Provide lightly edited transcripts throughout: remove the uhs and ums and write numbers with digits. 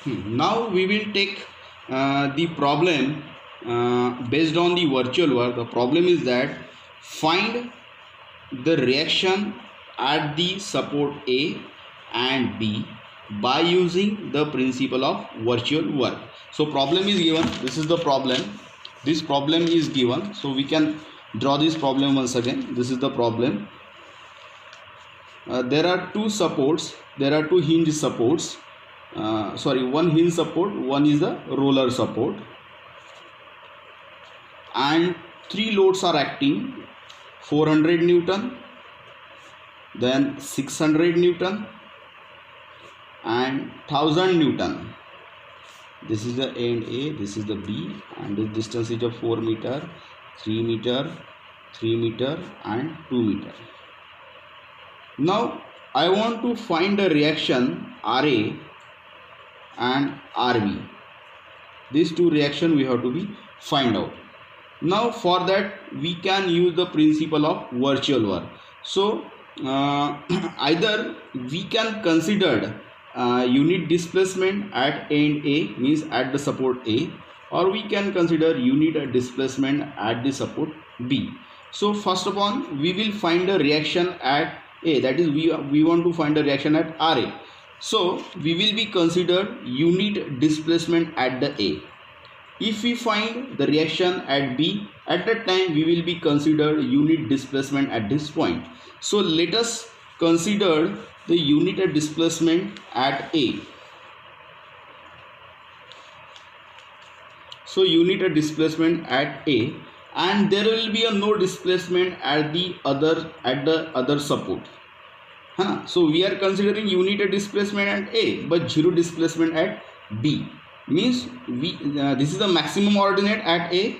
Now we will take the problem based on the virtual work. The problem is that find the reaction at the support A and B by using the principle of virtual work. So problem is given. This is the problem. This problem is given. So we can draw this problem once again. This is the problem. There are two supports. There are two hinge supports. One hinge support, one is the roller support, and three loads are acting: 400 Newton, then 600 Newton and 1000 Newton. This is the end A, this is the B, and the distance is of 4 meter, 3 meter, 3 meter and 2 meter. Now I want to find the reaction RA and RB. These two reaction we have to be find out. Now for that we can use the principle of virtual work. So either we can consider unit displacement at end A, means at the support A, or we can consider unit displacement at the support B. So first of all we will find the reaction at A, that is we want to find the reaction at RA. So we will be considered unit displacement at the A. If we find the reaction at B, at that time we will be considered unit displacement at this point. So let us consider the unit displacement at A. So unit displacement at A, and there will be a no displacement at the other support. So we are considering unit displacement at A but zero displacement at B. Means this is the maximum ordinate at A,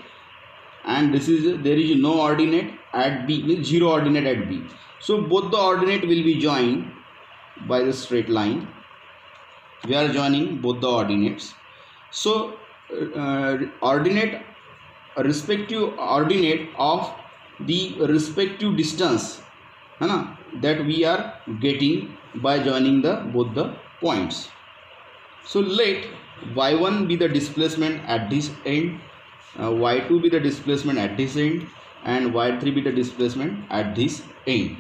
and there is no ordinate at B, means zero ordinate at B. So both the ordinate will be joined by the straight line. We are joining both the ordinates. So respective ordinate of the respective distance that we are getting by joining both the points. So let y1 be the displacement at this end, y2 be the displacement at this end, and y3 be the displacement at this end.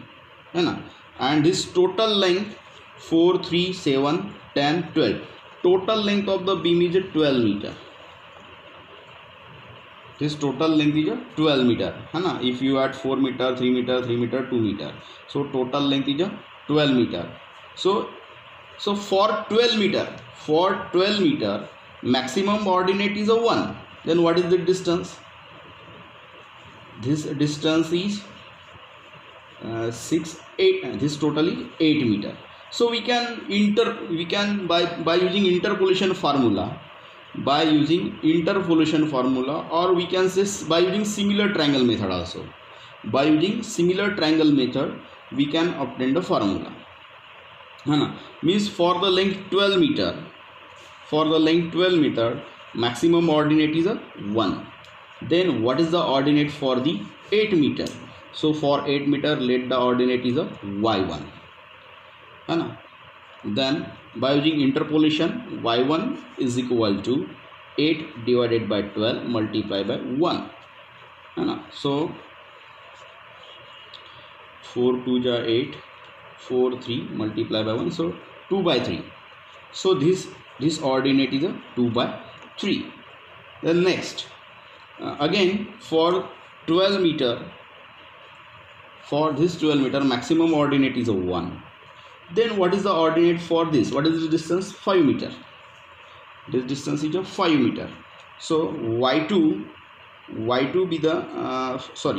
And this total length 4, 3, 7, 10, 12. Total length of the beam is 12 meter. This total length is 12 meter. If you add 4 meter, 3 meter, 3 meter, 2 meter. So total length is 12 meter. So for 12 meter, maximum ordinate is 1. Then what is the distance? This distance is 6, 8. This total is 8 meter. So we can by using interpolation formula. By using interpolation formula, or we can say by using similar triangle method also. By using similar triangle method, we can obtain the formula. Means for the length 12 meter, maximum ordinate is 1. Then what is the ordinate for the 8 meter? So for 8 meter, let the ordinate is y1. Then by using interpolation, y1 is equal to 8 divided by 12 multiplied by 1. So 4 2 ja 8, 4 3 multiplied by 1, so 2 by 3. So this ordinate is 2 by 3. Then next again for 12 meter, for this 12 meter maximum ordinate is 1. Then what is the ordinate for this? What is the distance? 5 meter. This distance is 5 meter. So y2 be the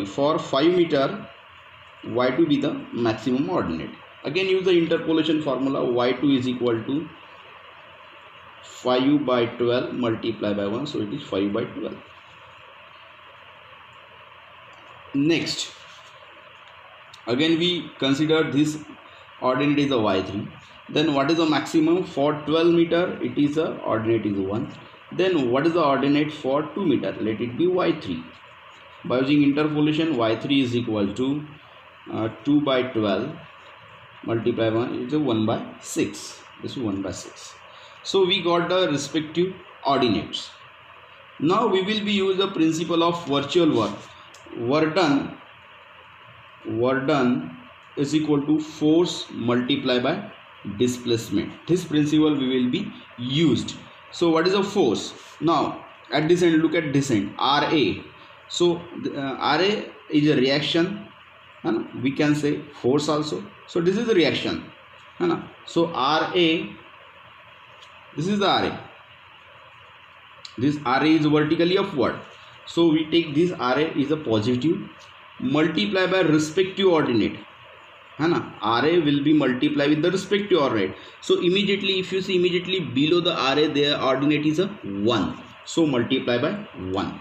for 5 meter, y2 be the maximum ordinate. Again use the interpolation formula. Y2 is equal to 5 by 12 multiplied by 1. So it is 5 by 12. Next, again we consider this ordinate is a y3. Then what is the maximum for 12 meter? It is a ordinate is 1. Then what is the ordinate for 2 meter? Let it be y3. By using interpolation, y3 is equal to 2 by 12 multiply 1 is 1 by 6. This is 1 by 6. So we got the respective ordinates. Now we will be use the principle of virtual work. Work done is equal to force multiplied by displacement. This principle we will be used. So what is a force? Now at this end, look at this end, RA. So RA is a reaction, we can say force also. So this is the reaction, so RA, this is the RA. This RA is vertically upward. So we take this RA is a positive, multiply by respective ordinate. RA will be multiplied with the respective ordinate. So immediately, if you see immediately below the RA, their ordinate is a 1. So multiply by 1.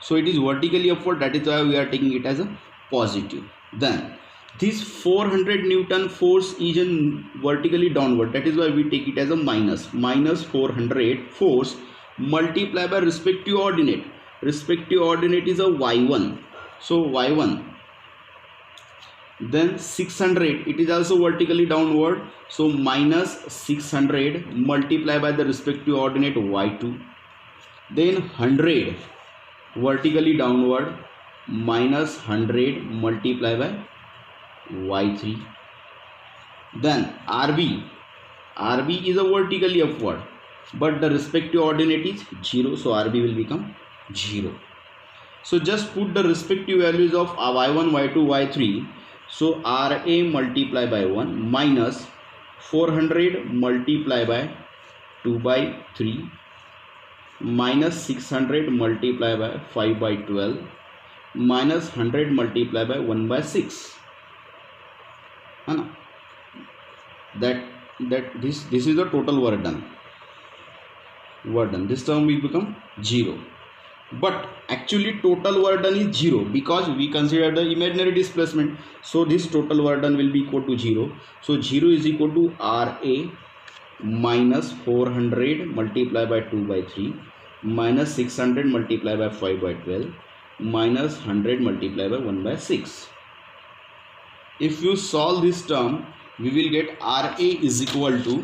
So it is vertically upward. That is why we are taking it as a positive. Then this 400 Newton force is in vertically downward. That is why we take it as a minus. Minus 400 force multiply by respective ordinate. Respective ordinate is a y1. So y1. Then 600, it is also vertically downward. So minus 600 multiply by the respective ordinate y2. Then 100 vertically downward, minus 100 multiply by y3. Then RB is a vertically upward, but the respective ordinate is 0, so RB will become 0. So just put the respective values of y1, y2, y3. So RA multiply by 1 minus 400 multiply by 2 by 3 minus 600 multiply by 5 by 12 minus 100 multiply by 1 by 6. This is the total work done. This term will become 0. But actually total work done is 0 because we consider the imaginary displacement. So this total work done will be equal to 0. So 0 is equal to RA minus 400 multiplied by 2 by 3 minus 600 multiplied by 5 by 12 minus 100 multiplied by 1 by 6. If you solve this term, we will get RA is equal to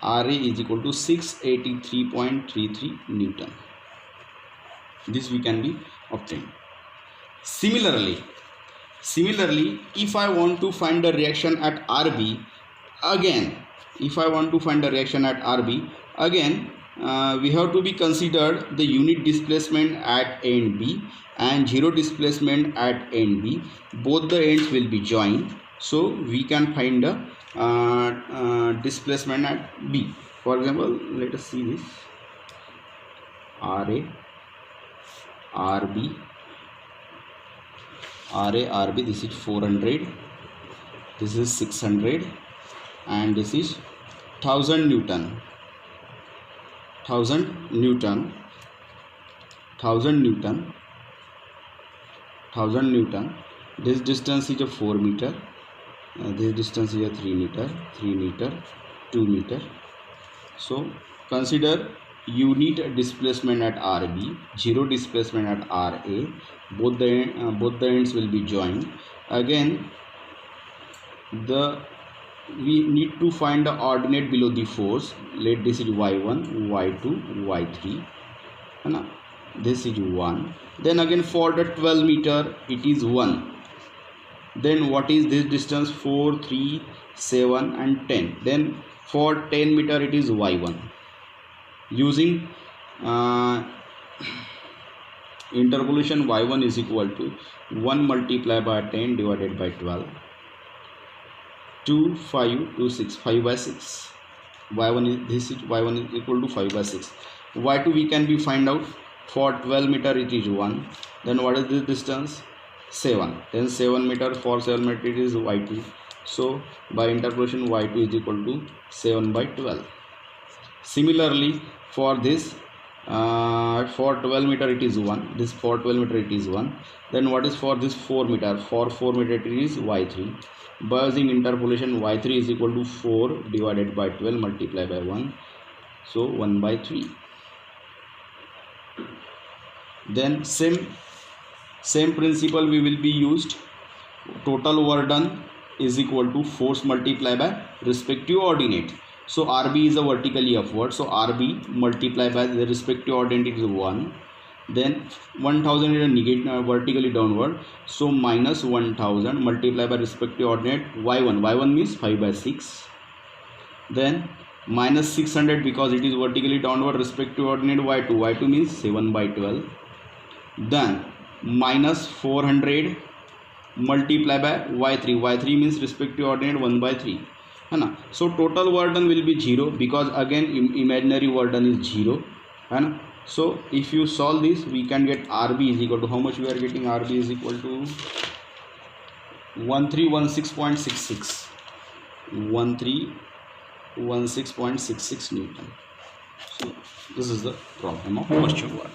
683.33 Newton. This we can be obtained. Similarly, if I want to find the reaction at RB, again, we have to be considered the unit displacement at end B and zero displacement at end B. Both the ends will be joined, so we can find the displacement at B. For example, let us see this RA RB. This is 400, this is 600, and this is 1000 Newton. This distance is a 4 meter. This distance is a 3 meter, 2 meter. So consider unit displacement at RB, zero displacement at RA. Both the ends will be joined. Again, we need to find the ordinate below the force. Let this is y1, y2, y3. This is 1. Then again for the 12 meter it is 1. Then what is this distance? 4, 3, 7 and 10. Then for 10 meter it is y1. Using interpolation, y1 is equal to 1 multiplied by 10 divided by 12, 2, 5, 2, 6, 5 by 6. y1 is equal to 5 by 6. y2 we can be find out. For 12 meter it is 1. Then what is this distance? 7. Then 7 meter, for 7 meter it is y2. So by interpolation y2 is equal to 7 by 12. Similarly for this, for 12 meter it is 1. This for 12 meter it is 1. Then what is for this 4 meter? For 4 meter it is y3. By using interpolation, y3 is equal to 4 divided by 12 multiplied by 1. So 1 by 3. Then same principle we will be used. Total work done is equal to force multiplied by respective ordinate. So RB is a vertically upward, so RB multiplied by the respective ordinate is 1. Then 1000 is a negative vertically downward, so minus 1000 multiplied by respective ordinate y1 means 5 by 6. Then minus 600 because it is vertically downward, respective ordinate y2 means 7 by 12. Then minus 400 multiply by y3 means respective ordinate 1 by 3 है ना. So total work done will be 0 because again imaginary work done is 0 है ना. So if you solve this, we can get RB is equal to, how much we are getting? RB is equal to 1316.66 1316.66 Newton. So this is the problem of question 1.